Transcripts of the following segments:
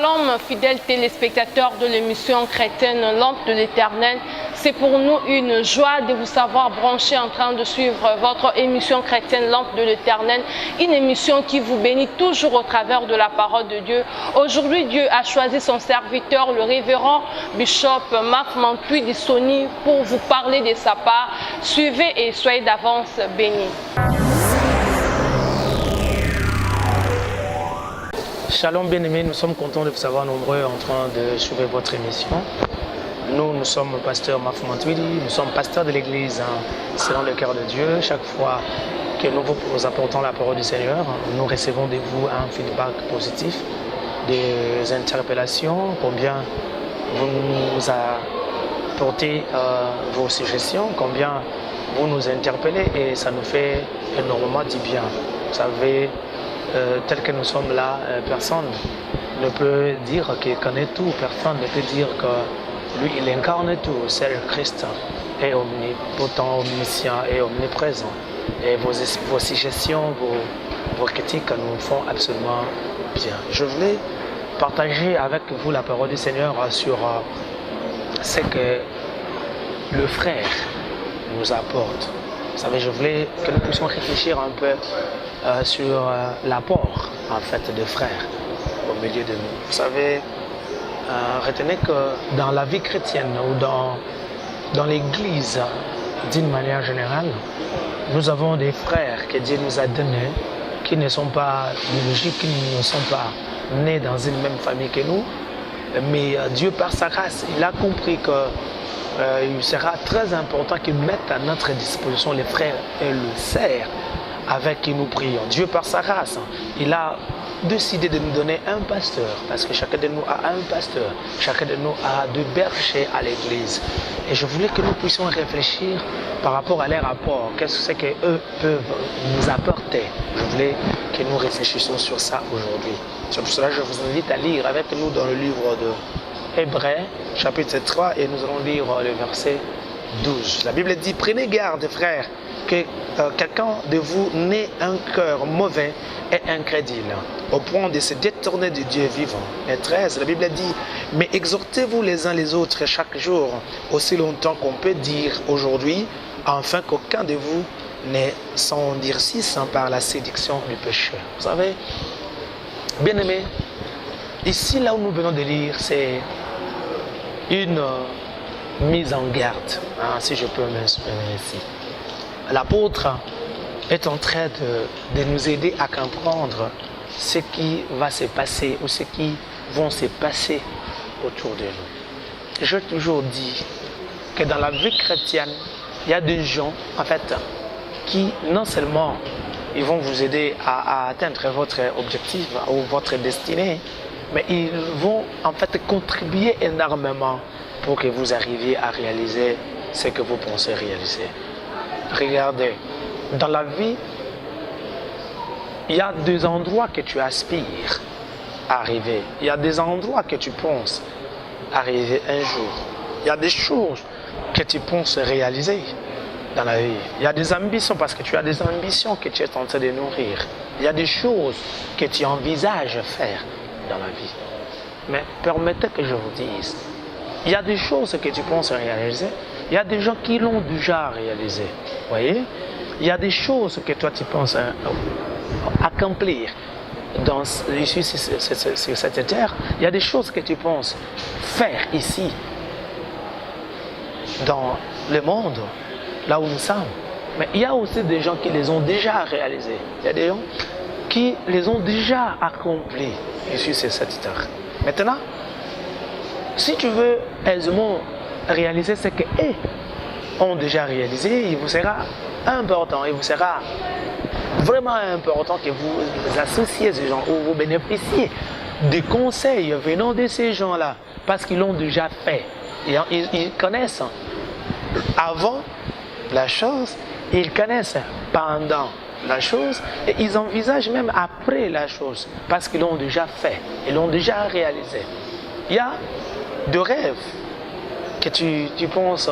Shalom, fidèles téléspectateurs de l'émission chrétienne Lampe de l'Éternel. C'est pour nous une joie de vous savoir branchés en train de suivre votre émission chrétienne Lampe de l'Éternel. Une émission qui vous bénit toujours au travers de la parole de Dieu. Aujourd'hui, Dieu a choisi son serviteur, le révérend Bishop Marc Mantui d'Issoni, pour vous parler de sa part. Suivez et soyez d'avance bénis. Shalom bien-aimés, nous sommes contents de vous savoir nombreux en train de suivre votre émission. Nous sommes pasteur Marc Mantui, nous sommes pasteurs de l'église selon le cœur de Dieu. Chaque fois que nous vous apportons la parole du Seigneur, nous recevons de vous un feedback positif, des interpellations, combien vous nous apportez vos suggestions, combien vous nous interpellez et ça nous fait énormément du bien. Vous savez, tel que nous sommes là, personne ne peut dire qu'il connaît tout, personne ne peut dire que lui, il incarne tout. Seul Christ est omnipotent, omniscient et omniprésent. Et vos suggestions, vos critiques nous font absolument bien. Je voulais partager avec vous la parole du Seigneur sur ce que le frère nous apporte. Vous savez, je voulais que nous puissions réfléchir un peu sur l'apport en fait de frères au milieu de nous. Vous savez, retenez que dans la vie chrétienne ou dans l'église d'une manière générale, nous avons des frères que Dieu nous a donnés qui ne sont pas biologiques, qui ne sont pas nés dans une même famille que nous, mais Dieu par sa grâce, il a compris que il sera très important qu'il mette à notre disposition les frères et le sœurs avec qui nous prions. Dieu par sa grâce, il a décidé de nous donner un pasteur, parce que chacun de nous a un pasteur, chacun de nous a deux bergers à l'église. Et je voulais que nous puissions réfléchir par rapport à leur apport, qu'est-ce que c'est qu'eux peuvent nous apporter. Je voulais que nous réfléchissions sur ça aujourd'hui. C'est pour cela que je vous invite à lire avec nous dans le livre de Hébreux, chapitre 3, et nous allons lire le verset 12. La Bible dit: prenez garde, frères, que quelqu'un de vous n'ait un cœur mauvais et incrédule, au point de se détourner du Dieu vivant. Et 13, la Bible dit: mais exhortez-vous les uns les autres chaque jour, aussi longtemps qu'on peut dire aujourd'hui, afin qu'aucun de vous ne s'endurcisse par la séduction du péché. Vous savez, bien aimés, ici là où nous venons de lire, c'est une mise en garde, si je peux m'exprimer ici. L'apôtre est en train de nous aider à comprendre ce qui va se passer ou ce qui vont se passer autour de nous. J'ai toujours dit que dans la vie chrétienne, il y a des gens, en fait, qui non seulement ils vont vous aider à atteindre votre objectif ou votre destinée, mais ils vont en fait contribuer énormément pour que vous arriviez à réaliser ce que vous pensez réaliser. Regardez, dans la vie, il y a des endroits que tu aspires à arriver. Il y a des endroits que tu penses arriver un jour. Il y a des choses que tu penses réaliser dans la vie. Il y a des ambitions parce que tu as des ambitions que tu es en train de nourrir. Il y a des choses que tu envisages faire dans la vie. Mais permettez que je vous dise, il y a des choses que tu penses réaliser, il y a des gens qui l'ont déjà réalisé. Vous voyez? Il y a des choses que toi tu penses accomplir ici sur cette terre. Il y a des choses que tu penses faire ici, dans le monde, là où nous sommes. Mais il y a aussi des gens qui les ont déjà réalisés. Il y a des gens qui les ont déjà accomplis ici sur cette terre. Maintenant, si tu veux aisément réaliser ce qu'eux ont déjà réalisé, il vous sera important, il vous sera vraiment important que vous associez ces gens ou vous bénéficiez des conseils venant de ces gens-là parce qu'ils l'ont déjà fait. Ils connaissent avant la chose, ils connaissent pendant la chose et ils envisagent même après la chose parce qu'ils l'ont déjà fait, ils l'ont déjà réalisé. Il y a de rêves que tu penses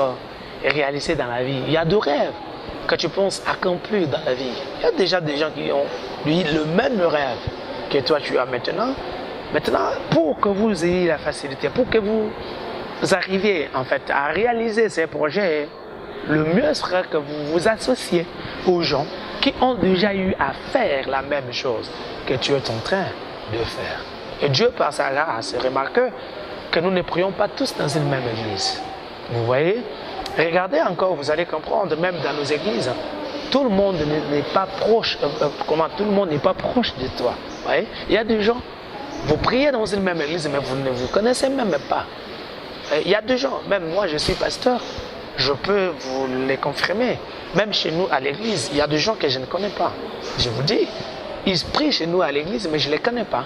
réaliser dans la vie. Il y a de rêves que tu penses accomplir dans la vie. Il y a déjà des gens qui ont le même rêve que toi tu as maintenant, Maintenant, pour que vous ayez la facilité, pour que vous arriviez en fait à réaliser ces projets, le mieux sera que vous vous associez aux gens qui ont déjà eu à faire la même chose que tu es en train de faire. Et Dieu, par sa grâce, remarque que nous ne prions pas tous dans une même église. Vous voyez? Regardez encore, vous allez comprendre, même dans nos églises, tout le monde n'est pas proche, tout le monde n'est pas proche de toi. Vous voyez? Il y a des gens, vous priez dans une même église, mais vous ne vous connaissez même pas. Il y a des gens, même moi je suis pasteur, je peux vous les confirmer. Même chez nous à l'église, il y a des gens que je ne connais pas. Je vous dis, ils prient chez nous à l'église, mais je ne les connais pas.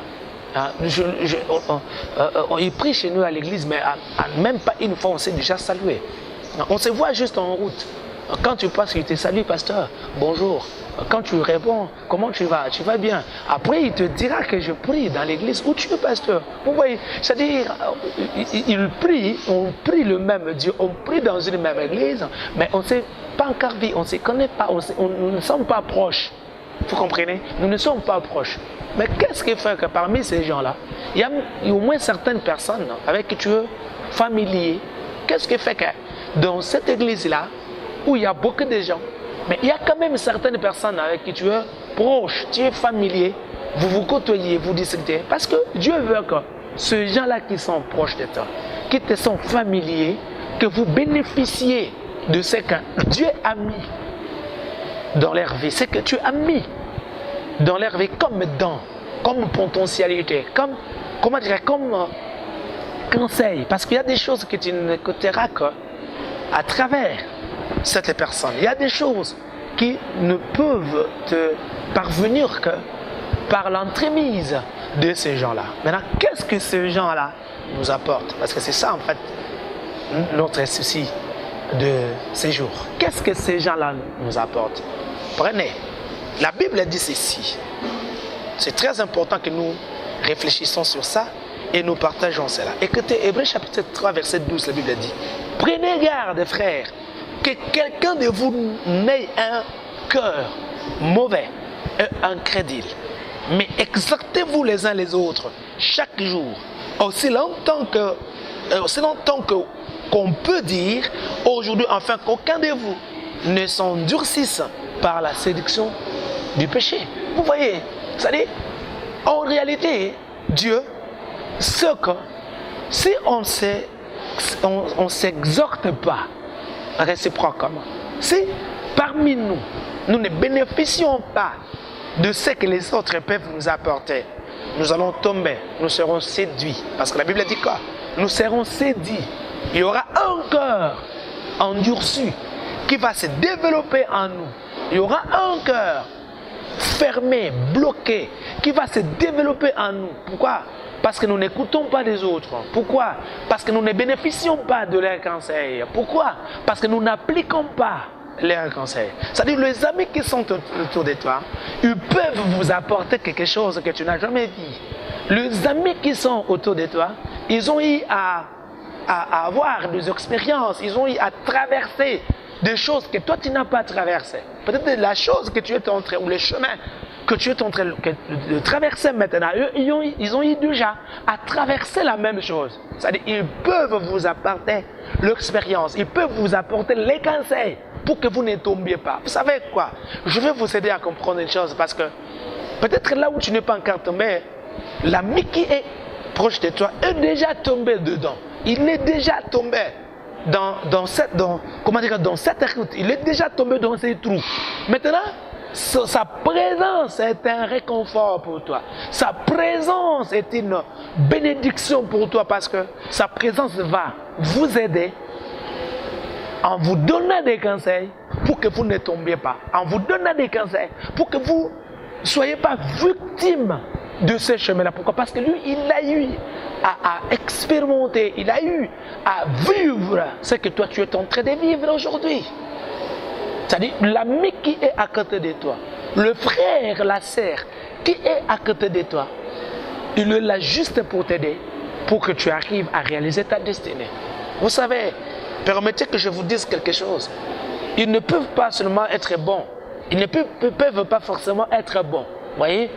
Ils prient chez nous à l'église, mais même pas une fois on s'est déjà salué. On se voit juste en route. Quand tu passes, il te salue, pasteur, bonjour. Quand tu réponds, comment tu vas? Tu vas bien. Après, il te dira que je prie dans l'église où tu es pasteur. Vous voyez, c'est-à-dire, il prie, on prie le même Dieu, on prie dans une même église, mais on ne s'est pas encore vu, on ne se connaît pas, nous ne sommes pas proches. Vous comprenez? Nous ne sommes pas proches. Mais qu'est-ce qui fait que parmi ces gens-là, il y a au moins certaines personnes avec qui tu es familier? Qu'est-ce qui fait que dans cette église-là, où il y a beaucoup de gens, mais il y a quand même certaines personnes avec qui tu es proche, tu es familier, vous vous côtoyez, vous discutez, parce que Dieu veut que ces gens-là qui sont proches de toi, qui te sont familiers, que vous bénéficiez de ce que Dieu a mis dans leur vie, ce que tu as mis dans leur vie comme don, comme potentialité, comme conseil, parce qu'il y a des choses que tu ne côtoieras qu'à travers cette personne. Il y a des choses qui ne peuvent te parvenir que par l'entremise de ces gens-là. Maintenant, qu'est-ce que ces gens-là nous apportent? Parce que c'est ça, en fait, notre souci de ces jours. Qu'est-ce que ces gens-là nous apportent? Prenez. La Bible dit ceci. C'est très important que nous réfléchissons sur ça et nous partageons cela. Écoutez, Hébreux chapitre 3, verset 12, la Bible dit: prenez garde, frères, que quelqu'un de vous n'ait un cœur mauvais et incrédule. Mais exhortez-vous les uns les autres chaque jour, aussi longtemps qu'on peut dire aujourd'hui, afin qu'aucun de vous ne s'endurcisse par la séduction du péché. Vous voyez, c'est-à-dire, en réalité, Dieu, ce que si on ne s'exhorte pas réciproquement, si parmi nous, nous ne bénéficions pas de ce que les autres peuvent nous apporter, nous allons tomber, nous serons séduits. Parce que la Bible dit quoi? Nous serons séduits. Il y aura un cœur endurci qui va se développer en nous. Il y aura un cœur fermé, bloqué, qui va se développer en nous. Pourquoi? Parce que nous n'écoutons pas les autres. Pourquoi? Parce que nous ne bénéficions pas de leurs conseils. Pourquoi? Parce que nous n'appliquons pas leurs conseils. C'est-à-dire, les amis qui sont autour de toi, ils peuvent vous apporter quelque chose que tu n'as jamais vu. Les amis qui sont autour de toi, ils ont eu à avoir des expériences, ils ont eu à traverser des choses que toi tu n'as pas traversées. Peut-être la chose que tu es en train, ou le chemin que tu es en train de traverser maintenant, ils ont eu déjà à traverser la même chose. C'est-à-dire, ils peuvent vous apporter l'expérience, ils peuvent vous apporter les conseils pour que vous ne tombiez pas. Vous savez quoi? Je vais vous aider à comprendre une chose, parce que peut-être là où tu n'es pas encore tombé, l'ami qui est proche de toi est déjà tombé dedans. Il est déjà tombé dans cette route. Il est déjà tombé dans ces trous. Maintenant, sa présence est un réconfort pour toi. Sa présence est une bénédiction pour toi, parce que sa présence va vous aider en vous donnant des conseils pour que vous ne tombiez pas. En vous donnant des conseils pour que vous ne soyez pas victime de ce chemin-là. Pourquoi? Parce que lui, il a eu à expérimenter, il a eu à vivre ce que toi, tu es en train de vivre aujourd'hui. C'est-à-dire, l'ami qui est à côté de toi, le frère, la sœur qui est à côté de toi, il est là juste pour t'aider, pour que tu arrives à réaliser ta destinée. Vous savez, permettez que je vous dise quelque chose. Ils ne peuvent pas seulement être bons, ils ne peuvent pas forcément être bons. Vous voyez?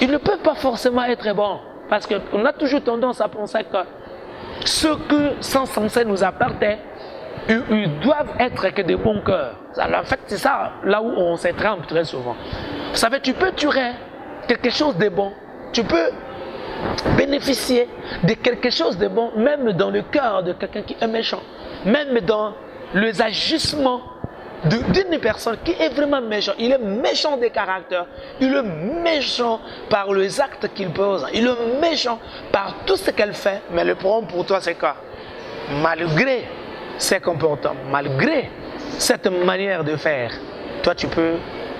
Ils ne peuvent pas forcément être bons. Parce qu'on a toujours tendance à penser que ceux que sont censés nous appartenir, ils doivent être que des bons cœurs. En fait, c'est ça là où on se trompe très souvent. Vous savez, tu peux tuer quelque chose de bon. Tu peux bénéficier de quelque chose de bon, même dans le cœur de quelqu'un qui est méchant. Même dans les agissements d'une personne qui est vraiment méchant. Il est méchant de caractère. Il est méchant par les actes qu'il pose. Il est méchant par tout ce qu'elle fait. Mais le problème pour toi, c'est quoi? Malgré ses comportements, malgré cette manière de faire, toi, tu peux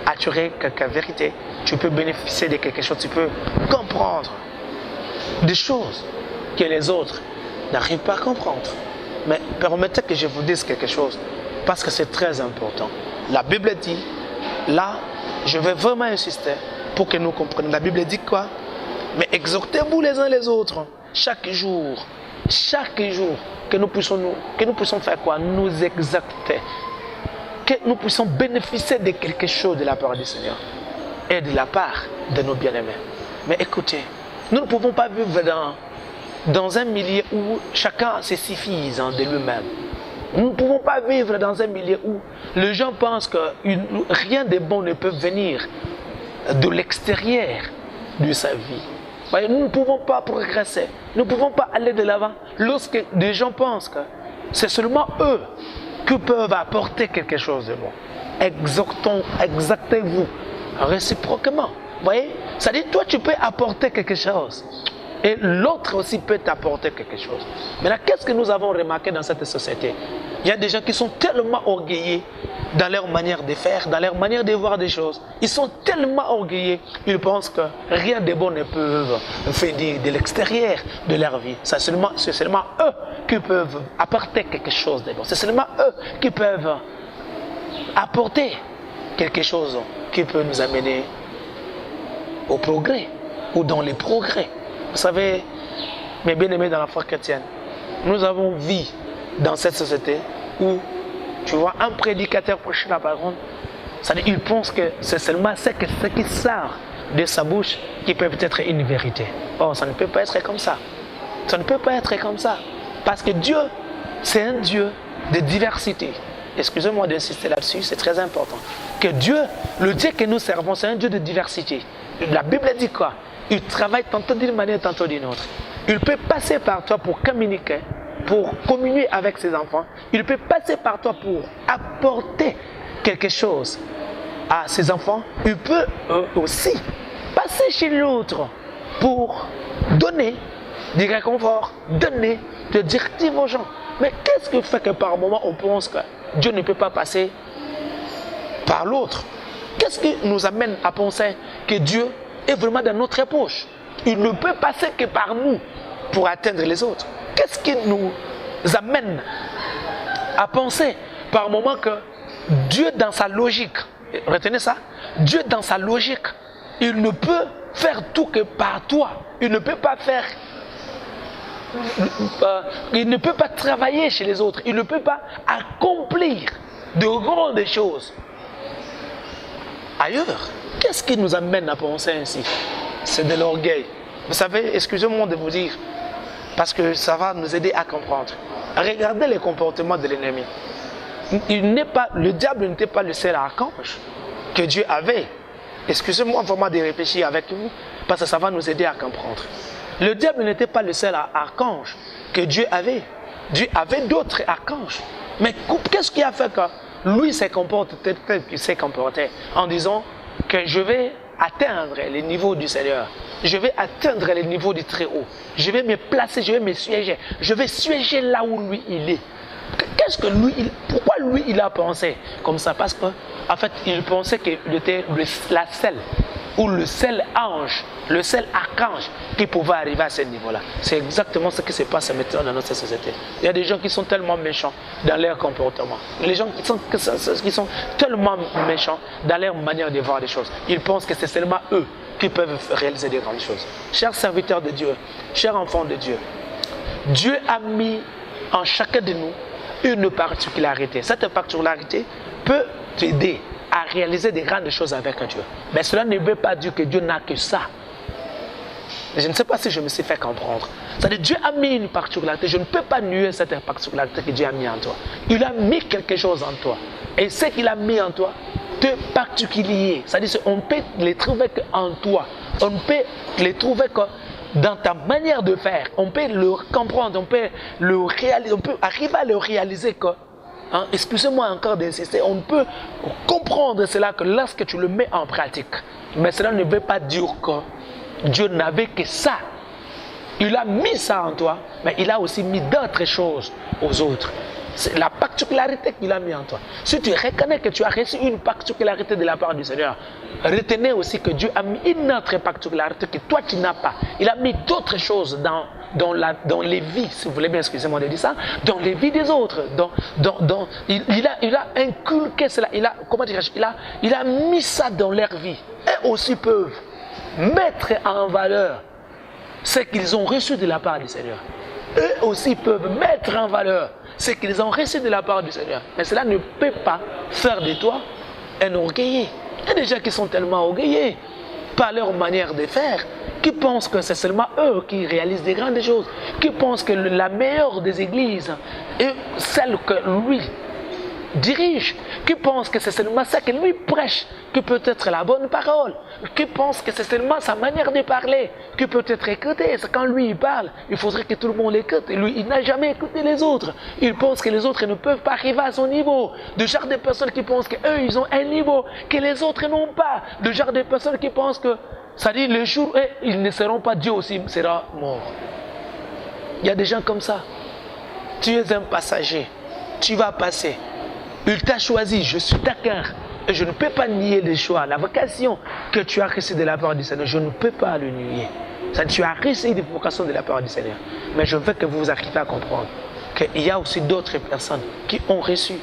attirer quelque vérité. Tu peux bénéficier de quelque chose. Tu peux comprendre des choses que les autres n'arrivent pas à comprendre. Mais permettez que je vous dise quelque chose. Parce que c'est très important. La Bible dit, là, je vais vraiment insister pour que nous comprenions. La Bible dit quoi? Mais exhortez-vous les uns les autres, chaque jour, que nous puissions faire quoi? Nous exhorter. Que nous puissions bénéficier de quelque chose de la part du Seigneur et de la part de nos bien-aimés. Mais écoutez, nous ne pouvons pas vivre dans un milieu où chacun se suffit de lui-même. Nous ne pouvons pas vivre dans un milieu où les gens pensent que rien de bon ne peut venir de l'extérieur de sa vie. Voyez, nous ne pouvons pas progresser, nous ne pouvons pas aller de l'avant lorsque des gens pensent que c'est seulement eux qui peuvent apporter quelque chose de bon. Exaltez-vous réciproquement. Voyez, c'est-à-dire toi tu peux apporter quelque chose. Et l'autre aussi peut t'apporter quelque chose. Maintenant, qu'est-ce que nous avons remarqué dans cette société? Il y a des gens qui sont tellement orgueilleux dans leur manière de faire, dans leur manière de voir des choses. Ils sont tellement orgueilleux, ils pensent que rien de bon ne peut venir de l'extérieur de leur vie. C'est seulement eux qui peuvent apporter quelque chose de bon. C'est seulement eux qui peuvent apporter quelque chose qui peut nous amener au progrès ou dans les progrès. Vous savez, mes bien-aimés dans la foi chrétienne, nous avons vu dans cette société où, tu vois, un prédicateur prêcher la parole, c'est-à-dire il pense que c'est seulement ce qui sort de sa bouche qui peut être une vérité. Or, ça ne peut pas être comme ça. Ça ne peut pas être comme ça. Parce que Dieu, c'est un Dieu de diversité. Excusez-moi d'insister là-dessus, c'est très important. Que Dieu, le Dieu que nous servons, c'est un Dieu de diversité. La Bible dit quoi? Il travaille tantôt d'une manière, tantôt d'une autre. Il peut passer par toi pour communiquer, pour communier avec ses enfants. Il peut passer par toi pour apporter quelque chose à ses enfants. Il peut aussi passer chez l'autre pour donner du réconfort, donner des directives aux gens. Mais qu'est-ce qui fait que par moment on pense que Dieu ne peut pas passer par l'autre? Qu'est-ce qui nous amène à penser que Dieu est vraiment dans notre poche? Il ne peut passer que par nous pour atteindre les autres. Qu'est-ce qui nous amène à penser par moment que Dieu dans sa logique, retenez ça, Dieu dans sa logique, il ne peut faire tout que par toi. Il ne peut pas faire, il ne peut pas travailler chez les autres. Il ne peut pas accomplir de grandes choses ailleurs. Qu'est-ce qui nous amène à penser ainsi? C'est de l'orgueil. Vous savez, excusez-moi de vous dire, parce que ça va nous aider à comprendre. Regardez les comportements de l'ennemi. Le diable n'était pas le seul archange que Dieu avait. Excusez-moi vraiment de réfléchir avec vous, parce que ça va nous aider à comprendre. Le diable n'était pas le seul archange que Dieu avait. Dieu avait d'autres archanges. Mais qu'est-ce qui a fait que lui se comporte tel qu'il s'est comporté en disant que je vais atteindre les niveaux du Seigneur, je vais atteindre les niveaux du Très-Haut, je vais me placer, je vais me siéger, je vais siéger là où lui il est. Pourquoi lui il a pensé comme ça? Parce qu'en fait il pensait qu'il était la seule ou le seul ange, le seul archange qui pouvait arriver à ce niveau-là. C'est exactement ce qui se passe maintenant dans notre société. Il y a des gens qui sont tellement méchants dans leur comportement. Les gens qui sont tellement méchants dans leur manière de voir les choses. Ils pensent que c'est seulement eux qui peuvent réaliser des grandes choses. Chers serviteurs de Dieu, chers enfants de Dieu, Dieu a mis en chacun de nous une particularité. Cette particularité peut t'aider à réaliser des grandes choses avec Dieu. Mais cela ne veut pas dire que Dieu n'a que ça. Je ne sais pas si je me suis fait comprendre. C'est-à-dire Dieu a mis une particularité. Je ne peux pas nier cette particularité que Dieu a mis en toi. Il a mis quelque chose en toi. Et ce qu'il a mis en toi, de particulier. C'est-à-dire on peut les trouver qu'en toi. On peut les trouver que dans ta manière de faire. On peut le comprendre, on peut le réaliser, on peut arriver à le réaliser que, excusez-moi encore d'insister, on peut comprendre cela que lorsque tu le mets en pratique. Mais cela ne veut pas dire que Dieu n'avait que ça. Il a mis ça en toi, mais il a aussi mis d'autres choses aux autres. C'est la particularité qu'il a mis en toi. Si tu reconnais que tu as reçu une particularité de la part du Seigneur, retenez aussi que Dieu a mis une autre particularité que toi tu n'as pas. Il a mis d'autres choses dans les vies, si vous voulez bien, excusez-moi de dire ça, dans les vies des autres. Il a inculqué cela, il a mis ça dans leur vie. Eux aussi peuvent mettre en valeur ce qu'ils ont reçu de la part du Seigneur. Eux aussi peuvent mettre en valeur ce qu'ils ont reçu de la part du Seigneur. Mais cela ne peut pas faire de toi un orgueillé. Il y a des gens qui sont tellement orgueillés par leur manière de faire, qui pensent que c'est seulement eux qui réalisent des grandes choses, qui pensent que la meilleure des églises est celle que lui dirige, qui pense que c'est seulement ça que lui prêche qui peut être la bonne parole, qui pense que c'est seulement sa manière de parler qui peut être écoutée. Quand lui il parle, il faudrait que tout le monde l'écoute. Et lui, il n'a jamais écouté les autres. Il pense que les autres ne peuvent pas arriver à son niveau. De genre de personnes qui pensent qu'eux, ils ont un niveau que les autres n'ont pas. De genre de personnes qui pensent que, ça dit, le jour où ils ne seront pas, Dieu aussi sera mort. Il y a des gens comme ça. Tu es un passager. Tu vas passer. Il t'a choisi, je suis d'accord. Et je ne peux pas nier les choix, la vocation que tu as reçue de la part du Seigneur. Je ne peux pas le nier. Ça, tu as reçu des vocations de la part du Seigneur. Mais je veux que vous arriviez à comprendre qu'il y a aussi d'autres personnes qui ont reçu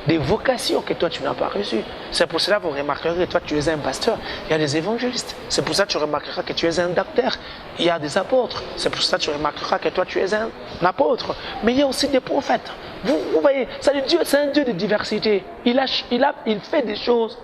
des vocations que toi tu n'as pas reçues. C'est pour cela que vous remarquerez que toi tu es un pasteur. Il y a des évangélistes. C'est pour ça que tu remarqueras que tu es un docteur. Il y a des apôtres. C'est pour ça que tu remarqueras que toi tu es un apôtre. Mais il y a aussi des prophètes. Vous voyez, Dieu, c'est un Dieu de diversité. Il fait des choses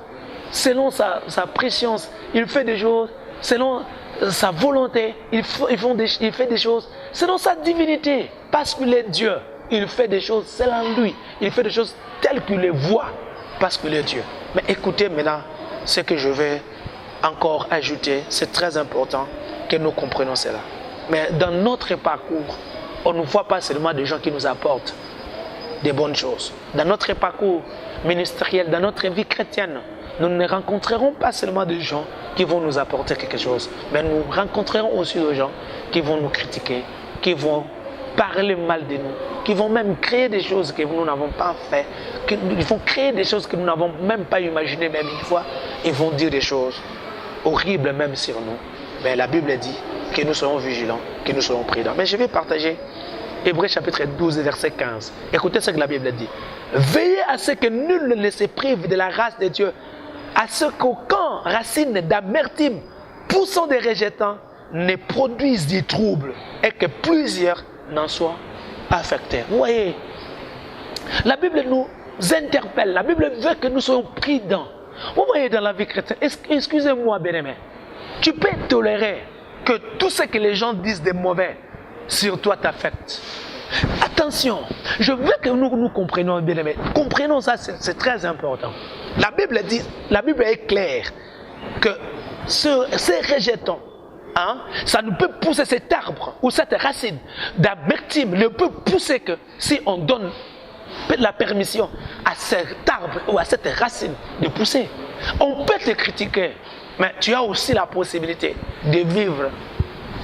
selon sa préscience. Il fait des choses selon sa volonté. Il fait des choses selon sa divinité. Parce qu'il est Dieu. Il fait des choses selon lui. Il fait des choses telles qu'il les voit. Parce qu'il est Dieu. Mais écoutez maintenant ce que je vais encore ajouter. C'est très important que nous comprenions cela. Mais dans notre parcours, on ne voit pas seulement des gens qui nous apportent des bonnes choses. Dans notre parcours ministériel, dans notre vie chrétienne, nous ne rencontrerons pas seulement des gens qui vont nous apporter quelque chose, mais nous rencontrerons aussi des gens qui vont nous critiquer, qui vont parler mal de nous, qui vont même créer des choses que nous n'avons pas fait, qui vont créer des choses que nous n'avons même pas imaginées même une fois. Ils vont dire des choses horribles même sur nous. Mais la Bible dit que nous serons vigilants, que nous serons prudents. Mais je vais partager Hébreux chapitre 12, verset 15. Écoutez ce que la Bible dit. Veillez à ce que nul ne se prive de la grâce de Dieu, à ce qu'aucun racine d'amertume poussant des rejetants ne produise des troubles et que plusieurs n'en soient affectés. Vous voyez, la Bible nous interpelle, la Bible veut que nous soyons prudents. Vous voyez dans la vie chrétienne, excusez-moi bien-aimé, tu peux tolérer que tout ce que les gens disent de mauvais sur toi t'affecte. Attention, je veux que nous comprenions bien aimé. Comprenons ça, c'est très important. La Bible est claire que ces rejetons, ça ne peut pousser cet arbre ou cette racine d'amertume ne peut pousser que si on donne la permission à cet arbre ou à cette racine de pousser. On peut te critiquer, mais tu as aussi la possibilité de vivre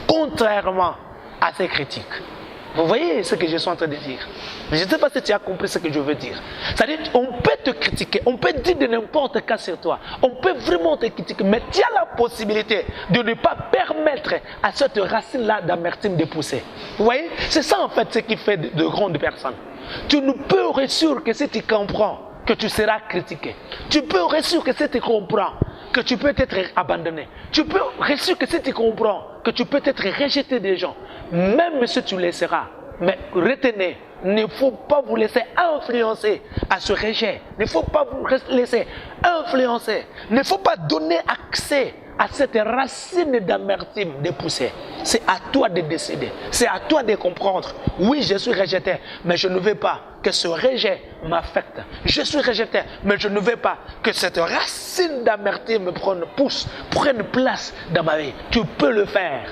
contrairement à ces critiques. Vous voyez ce que je suis en train de dire? Je ne sais pas si tu as compris ce que je veux dire. C'est-à-dire, on peut te critiquer, on peut dire de n'importe quoi sur toi, on peut vraiment te critiquer, mais tu as la possibilité de ne pas permettre à cette racine-là d'amertume de pousser. Vous voyez? C'est ça en fait ce qui fait de grandes personnes. Tu ne peux réussir que si tu comprends que tu seras critiqué. Tu peux réussir que si tu comprends que tu peux être abandonné. Tu peux réussir que si tu comprends que tu peux être rejeté des gens, même si tu le seras. Mais retenez, il ne faut pas vous laisser influencer à ce rejet. Il ne faut pas vous laisser influencer. Il ne faut pas donner accès à cette racine d'amertume de pousser. C'est à toi de décider. C'est à toi de comprendre. Oui, je suis rejeté, mais je ne veux pas que ce rejet m'affecte. Je suis rejeté, mais je ne veux pas que cette racine d'amertume prenne place dans ma vie. Tu peux le faire.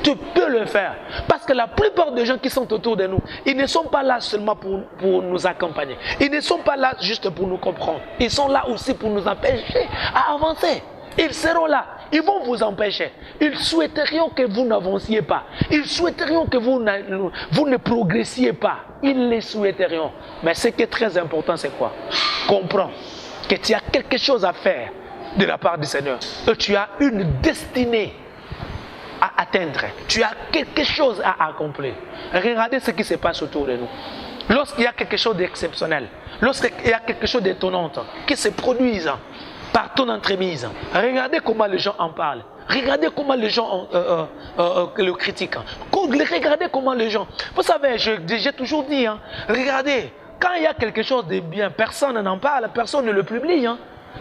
Tu peux le faire. Parce que la plupart des gens qui sont autour de nous, ils ne sont pas là seulement pour nous accompagner. Ils ne sont pas là juste pour nous comprendre. Ils sont là aussi pour nous empêcher à avancer. Ils seront là. Ils vont vous empêcher. Ils souhaiterions que vous n'avanciez pas. Ils souhaiterions que vous ne progressiez pas. Ils les souhaiterions. Mais ce qui est très important, c'est quoi? Comprends que tu as quelque chose à faire de la part du Seigneur. Que tu as une destinée à atteindre. Tu as quelque chose à accomplir. Regardez ce qui se passe autour de nous. Lorsqu'il y a quelque chose d'exceptionnel, lorsqu'il y a quelque chose d'étonnant qui se produit par ton entremise, regardez comment les gens en parlent. Regardez comment les gens le critiquent. Regardez comment les gens... Vous savez, j'ai toujours dit, regardez, quand il y a quelque chose de bien, personne n'en parle, personne ne le publie.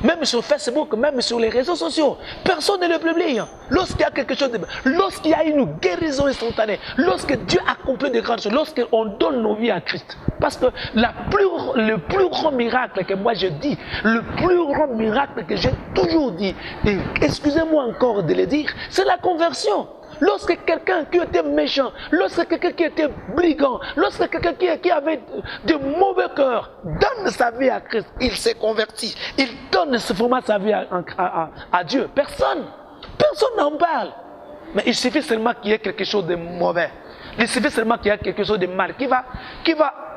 Même sur Facebook, même sur les réseaux sociaux, personne ne le publie. Lorsqu'il y a quelque chose de bien, lorsqu'il y a une guérison instantanée, lorsque Dieu accomplit de grandes choses, lorsqu'on donne nos vies à Christ. Parce que le plus grand miracle que moi je dis, le plus grand miracle que j'ai toujours dit, et excusez-moi encore de le dire, c'est la conversion. Lorsque quelqu'un qui était méchant, lorsque quelqu'un qui était brigand, lorsque quelqu'un qui avait de mauvais cœur donne sa vie à Christ, il s'est converti, il donne vraiment sa vie à Dieu. Personne n'en parle. Mais il suffit seulement qu'il y ait quelque chose de mauvais. Il suffit seulement qu'il y ait quelque chose de mal qui va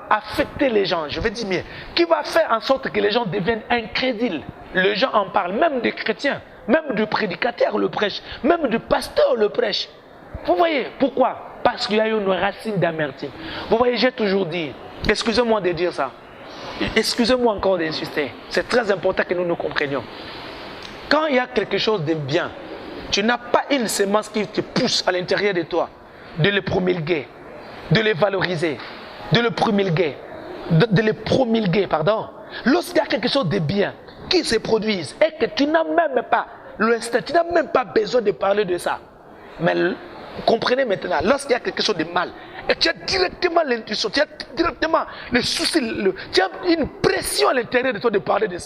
affecter les gens, je vais dire mieux, qui va faire en sorte que les gens deviennent incrédules. Les gens en parlent, même des chrétiens. Même du prédicateur le prêche, même du pasteur le prêche. Vous voyez pourquoi? Parce qu'il y a une racine d'amertume. Vous voyez, j'ai toujours dit, excusez-moi de dire ça, excusez-moi encore d'insister, c'est très important que nous nous comprenions. Quand il y a quelque chose de bien, tu n'as pas une semence qui te pousse à l'intérieur de toi, de le promulguer, de le valoriser, de le promulguer, pardon. Lorsqu'il y a quelque chose de bien qui se produise et que tu n'as même pas l'instinct, tu n'as même pas besoin de parler de ça. Mais comprenez maintenant, lorsqu'il y a quelque chose de mal, et tu as directement l'intuition, tu as directement le souci, tu as une pression à l'intérieur de toi de parler de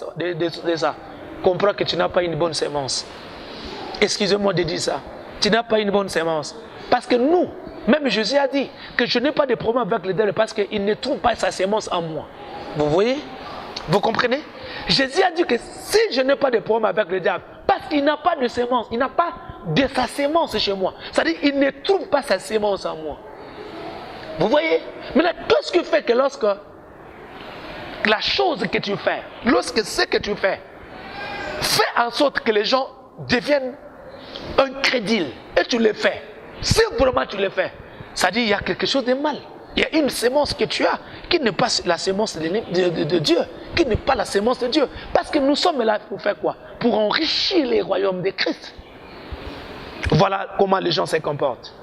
ça, comprends que tu n'as pas une bonne sémence. Excusez-moi de dire ça. Tu n'as pas une bonne sémence. Parce que nous, même Jésus a dit que je n'ai pas de problème avec le diable parce qu'il ne trouve pas sa sémence en moi. Vous voyez? Vous comprenez? Jésus a dit que si je n'ai pas de problème avec le diable, parce qu'il n'a pas de sémence, il n'a pas de sa sémence chez moi. C'est-à-dire qu'il ne trouve pas sa sémence en moi. Vous voyez? Maintenant, qu'est-ce qui fait que lorsque la chose que tu fais, lorsque ce que tu fais, fait en sorte que les gens deviennent incrédules, et tu le fais, si vraiment tu le fais, c'est-à-dire qu'il y a quelque chose de mal. Il y a une sémence que tu as qui n'est pas la sémence de Dieu, qui n'est pas la sémence de Dieu. Parce que nous sommes là pour faire quoi? Pour enrichir les royaumes de Christ. Voilà comment les gens se comportent.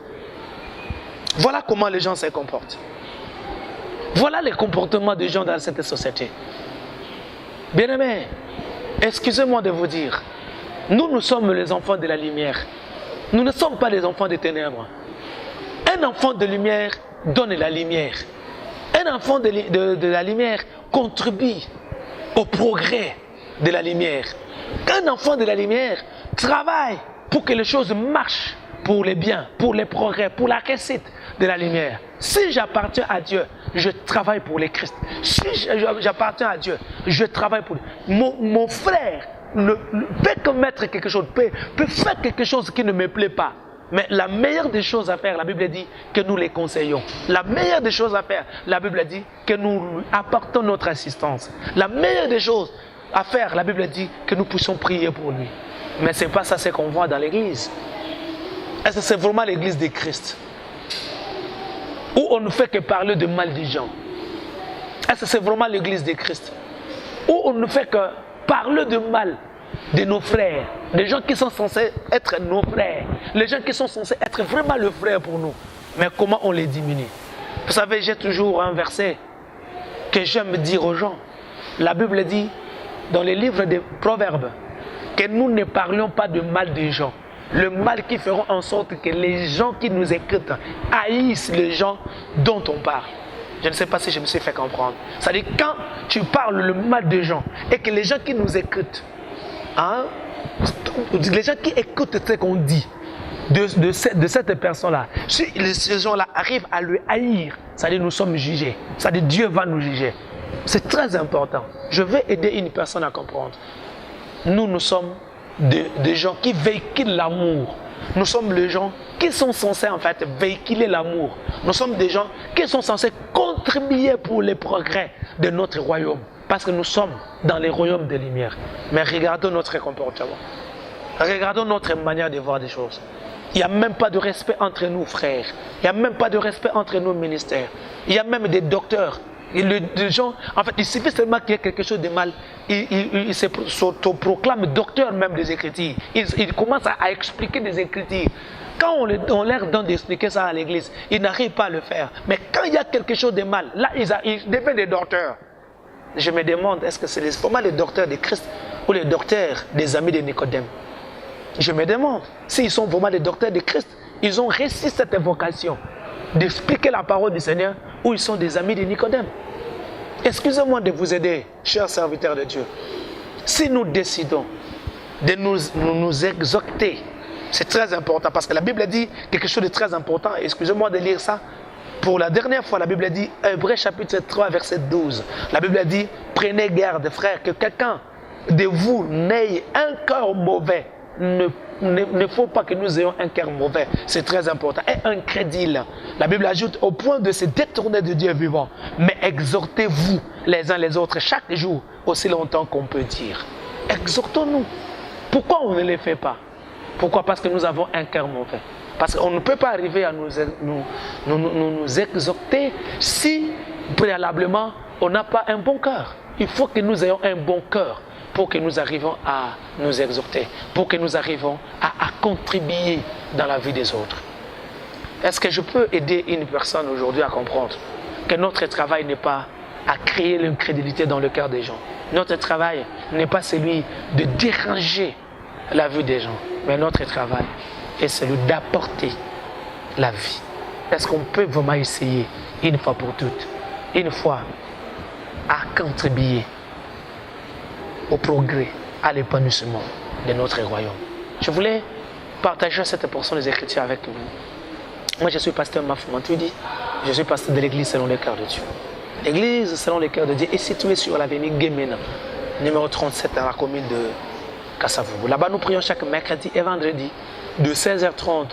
Voilà comment les gens se comportent. Voilà les comportements des gens dans cette société. Bien-aimés, excusez-moi de vous dire, nous sommes les enfants de la lumière. Nous ne sommes pas les enfants des ténèbres. Un enfant de lumière donne la lumière. Un enfant de la lumière contribue au progrès de la lumière. Un enfant de la lumière travaille pour que les choses marchent pour les biens, pour les progrès, pour la réussite de la lumière. Si j'appartiens à Dieu, je travaille pour les Christ. Si j'appartiens à Dieu, je travaille pour lui. Mon frère peut commettre quelque chose, peut faire quelque chose qui ne me plaît pas. Mais la meilleure des choses à faire, la Bible dit que nous les conseillons. La meilleure des choses à faire, la Bible dit que nous lui apportons notre assistance. La meilleure des choses à faire, la Bible dit que nous puissions prier pour lui. Mais ce n'est pas ça ce qu'on voit dans l'église. Est-ce que c'est vraiment l'église de Christ? Où on ne fait que parler de mal des gens? Est-ce que c'est vraiment l'église de Christ? Où on ne fait que parler de mal de nos frères, des gens qui sont censés être nos frères, les gens qui sont censés être vraiment le frère pour nous. Mais comment on les diminue? Vous savez, j'ai toujours un verset que j'aime dire aux gens. La Bible dit, dans les livres des Proverbes, que nous ne parlions pas de mal des gens. Le mal qui fera en sorte que les gens qui nous écoutent haïssent les gens dont on parle. Je ne sais pas si je me suis fait comprendre. C'est-à-dire quand tu parles le mal des gens et que les gens qui nous écoutent, les gens qui écoutent ce qu'on dit de cette personne-là, si ces gens-là arrivent à le haïr, c'est-à-dire nous sommes jugés. C'est-à-dire Dieu va nous juger. C'est très important. Je vais aider une personne à comprendre. Nous sommes des gens qui véhiculent l'amour. Nous sommes les gens qui sont censés en fait véhiculer l'amour. Nous sommes des gens qui sont censés contribuer pour les progrès de notre royaume. Parce que nous sommes dans les royaumes de lumière. Mais regardons notre comportement. Regardons notre manière de voir des choses. Il n'y a même pas de respect entre nous, frères. Il n'y a même pas de respect entre nos ministères. Il y a même des docteurs. Et les gens, en fait, il suffit seulement qu'il y ait quelque chose de mal. Ils s'autoproclament docteur même des Écritures. Ils commencent à expliquer des Écritures. Quand on leur donne d'expliquer ça à l'église, ils n'arrivent pas à le faire. Mais quand il y a quelque chose de mal, là, ils deviennent des docteurs. Je me demande, est-ce que c'est vraiment les docteurs de Christ ou les docteurs des amis de Nicodème? Je me demande s'ils sont vraiment des docteurs de Christ. Ils ont réussi cette vocation d'expliquer la parole du Seigneur ou ils sont des amis de Nicodème. Excusez-moi de vous aider, chers serviteurs de Dieu. Si nous décidons de nous exhorter, c'est très important parce que la Bible dit quelque chose de très important. Excusez-moi de lire ça. Pour la dernière fois, la Bible dit, Hébreux chapitre 3, verset 12. La Bible dit, prenez garde, frères, que quelqu'un de vous n'ait un cœur mauvais. Ne faut pas que nous ayons un cœur mauvais. C'est très important. Et incrédule. La Bible ajoute au point de se détourner de Dieu vivant. Mais exhortez-vous les uns les autres chaque jour, aussi longtemps qu'on peut dire. Exhortons-nous. Pourquoi on ne le fait pas? Pourquoi? Parce que nous avons un cœur mauvais. Parce qu'on ne peut pas arriver à nous exhorter si préalablement on n'a pas un bon cœur. Il faut que nous ayons un bon cœur pour que nous arrivions à nous exhorter, pour que nous arrivions à contribuer dans la vie des autres. Est-ce que je peux aider une personne aujourd'hui à comprendre que notre travail n'est pas à créer l'incrédulité dans le cœur des gens? Notre travail n'est pas celui de déranger la vie des gens, mais notre travail est celui d'apporter la vie. Est-ce qu'on peut vraiment essayer une fois pour toutes, une fois, à contribuer au progrès, à l'épanouissement de notre royaume? Je voulais partager cette portion des Écritures avec vous. Moi, je suis pasteur Mafou Mantwidi. Je suis pasteur de l'église selon le cœur de Dieu. L'église selon le cœur de Dieu est située sur l'avenue Guémena, numéro 37 dans la commune de Kasavubu. Là-bas, nous prions chaque mercredi et vendredi de 16h30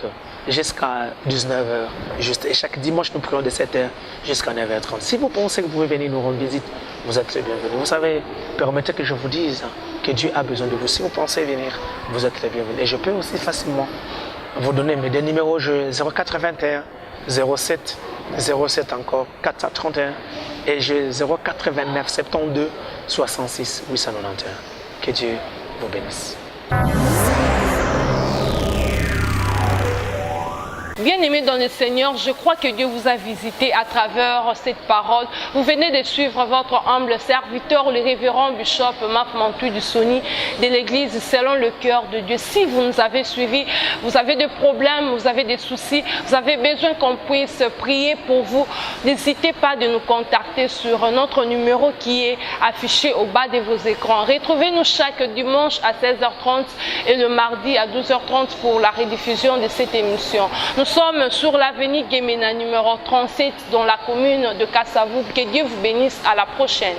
jusqu'à 19h. Et chaque dimanche, nous prions de 7h jusqu'à 9h30. Si vous pensez que vous pouvez venir nous rendre visite, vous êtes les bienvenus. Vous savez, permettez que je vous dise que Dieu a besoin de vous. Si vous pensez venir, vous êtes les bienvenus. Et je peux aussi facilement vous donner mes deux numéros. 0421 07 07 encore 431 et 089 72 66 891. Que Dieu vous bénisse. Bien-aimés dans le Seigneur, je crois que Dieu vous a visité à travers cette parole. Vous venez de suivre votre humble serviteur, le révérend Bishop Mafou Mantwidi Soni de l'église selon le cœur de Dieu. Si vous nous avez suivis, vous avez des problèmes, vous avez des soucis, vous avez besoin qu'on puisse prier pour vous, n'hésitez pas de nous contacter sur notre numéro qui est affiché au bas de vos écrans. Retrouvez-nous chaque dimanche à 16h30 et le mardi à 12h30 pour la rediffusion de cette émission. Nous sommes sur l'avenue Guémena numéro 37 dans la commune de Kasavubu. Que Dieu vous bénisse. À la prochaine.